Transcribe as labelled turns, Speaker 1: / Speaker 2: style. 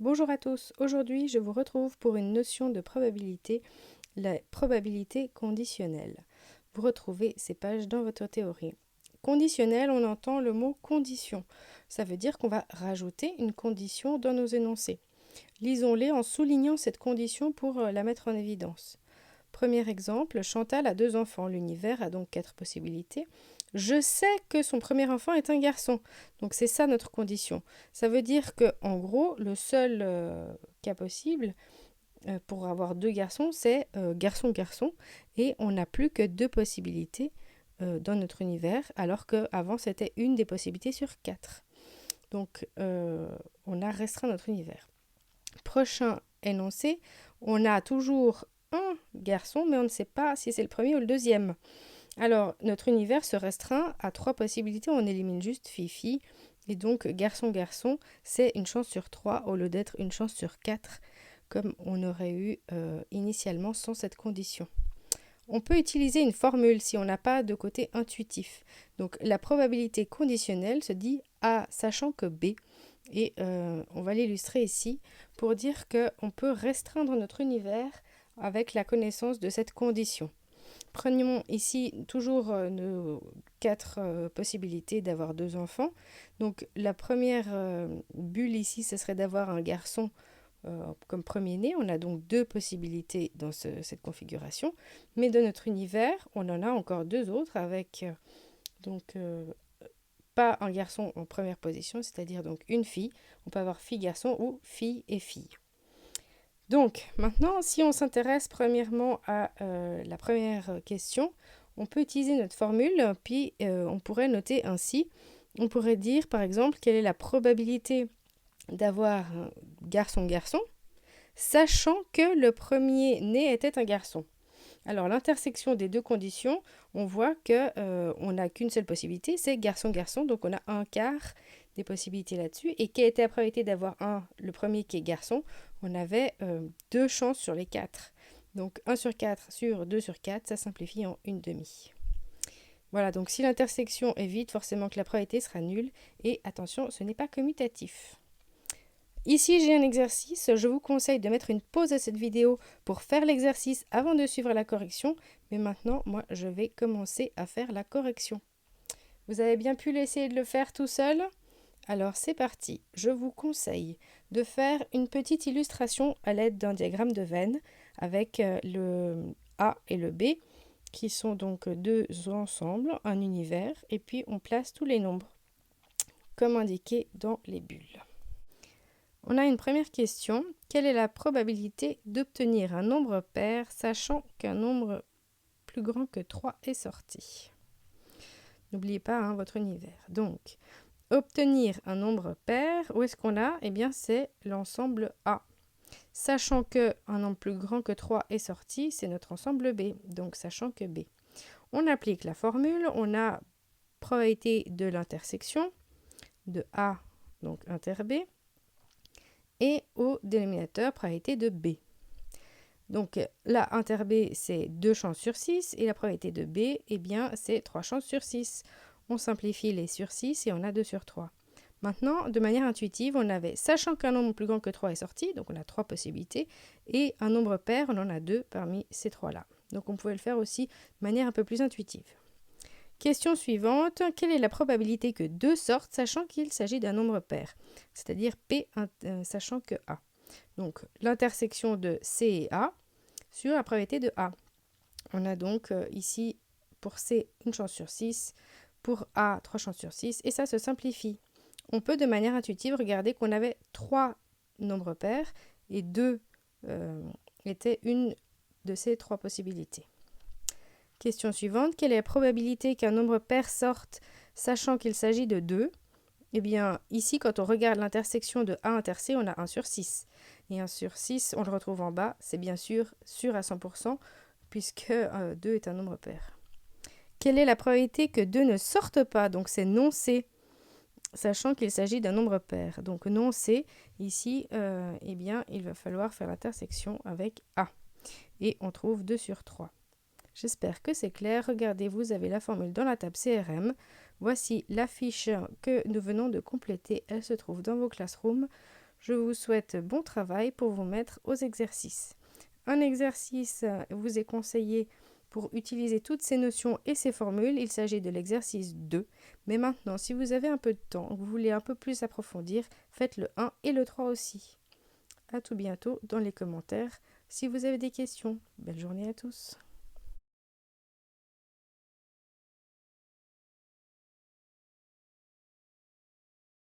Speaker 1: Bonjour à tous, aujourd'hui je vous retrouve pour une notion de probabilité, la probabilité conditionnelle. Vous retrouvez ces pages dans votre théorie. Conditionnel, on entend le mot condition. Ça veut dire qu'on va rajouter une condition dans nos énoncés. Lisons-les en soulignant cette condition pour la mettre en évidence. Premier exemple, Chantal a 2 enfants. L'univers a donc 4 possibilités. Je sais que son premier enfant est un garçon. Donc c'est ça notre condition. Ça veut dire que en gros, le seul cas possible pour avoir 2 garçons, c'est garçon-garçon. Et on n'a plus que 2 possibilités dans notre univers, alors qu'avant c'était une des possibilités sur 4. Donc on a restreint notre univers. Prochain énoncé, on a toujours un garçon, mais on ne sait pas si c'est le premier ou le deuxième. Alors, notre univers se restreint à 3 possibilités, on élimine juste fille-fille, et donc garçon-garçon, c'est une chance sur 3 au lieu d'être une chance sur 4, comme on aurait eu initialement sans cette condition. On peut utiliser une formule si on n'a pas de côté intuitif. Donc la probabilité conditionnelle se dit A sachant que B. Et on va l'illustrer ici pour dire qu'on peut restreindre notre univers avec la connaissance de cette condition. Prenons ici toujours nos 4 possibilités d'avoir 2 enfants. Donc la première bulle ici, ce serait d'avoir un garçon comme premier-né. On a donc 2 possibilités dans cette configuration. Mais dans notre univers, on en a encore 2 autres avec donc pas un garçon en première position, c'est-à-dire donc une fille. On peut avoir fille-garçon ou fille et fille. Donc maintenant, si on s'intéresse premièrement à la première question, on peut utiliser notre formule, puis on pourrait noter ainsi. On pourrait dire par exemple quelle est la probabilité d'avoir un garçon-garçon, sachant que le premier-né était un garçon. Alors l'intersection des 2 conditions, on voit qu'on n'a qu'une seule possibilité, c'est garçon-garçon, donc on a un quart des possibilités là-dessus. Et quelle était la probabilité d'avoir le premier qui est garçon? On avait 2 chances sur les 4. Donc 1 sur 4 sur 2 sur 4, ça simplifie en une demi. Voilà, donc si l'intersection est vide, forcément que la probabilité sera nulle. Et attention, ce n'est pas commutatif. Ici, j'ai un exercice. Je vous conseille de mettre une pause à cette vidéo pour faire l'exercice avant de suivre la correction. Mais maintenant, moi, je vais commencer à faire la correction. Vous avez bien pu essayer de le faire tout seul? Alors, c'est parti. Je vous conseille de faire une petite illustration à l'aide d'un diagramme de Venn avec le A et le B qui sont donc 2 ensembles, un univers, et puis on place tous les nombres comme indiqué dans les bulles. On a une première question. Quelle est la probabilité d'obtenir un nombre pair sachant qu'un nombre plus grand que 3 est sorti? N'oubliez pas votre univers. Donc, obtenir un nombre pair, où est-ce qu'on a? Eh bien, c'est l'ensemble A. Sachant qu'un nombre plus grand que 3 est sorti, c'est notre ensemble B. Donc, sachant que B. On applique la formule. On a probabilité de l'intersection de A, donc inter B, et au dénominateur probabilité de B. Donc là, inter B, c'est 2 chances sur 6, et la probabilité de B, eh bien, c'est 3 chances sur 6. On simplifie les sur 6 et on a 2 sur 3. Maintenant, de manière intuitive, on avait, sachant qu'un nombre plus grand que 3 est sorti, donc on a 3 possibilités, et un nombre pair, on en a 2 parmi ces 3-là. Donc on pouvait le faire aussi de manière un peu plus intuitive. Question suivante, quelle est la probabilité que 2 sortent sachant qu'il s'agit d'un nombre pair? C'est-à-dire P sachant que A. Donc l'intersection de C et A sur la probabilité de A. On a donc ici pour C une chance sur 6, pour A 3 chances sur 6, et ça se simplifie. On peut de manière intuitive regarder qu'on avait 3 nombres pairs et 2 étaient une de ces 3 possibilités. Question suivante, quelle est la probabilité qu'un nombre pair sorte sachant qu'il s'agit de 2? Eh bien, ici, quand on regarde l'intersection de A inter C, on a 1 sur 6. Et 1 sur 6, on le retrouve en bas, c'est bien sûr à 100%, puisque 2 est un nombre pair. Quelle est la probabilité que 2 ne sortent pas? Donc c'est non C, sachant qu'il s'agit d'un nombre pair. Donc non C, ici, eh bien, il va falloir faire l'intersection avec A. Et on trouve 2 sur 3. J'espère que c'est clair. Regardez, vous avez la formule dans la table CRM. Voici la fiche que nous venons de compléter. Elle se trouve dans vos classrooms. Je vous souhaite bon travail pour vous mettre aux exercices. Un exercice vous est conseillé pour utiliser toutes ces notions et ces formules. Il s'agit de l'exercice 2. Mais maintenant, si vous avez un peu de temps, vous voulez un peu plus approfondir, faites le 1 et le 3 aussi. À tout bientôt dans les commentaires si vous avez des questions. Belle journée à tous.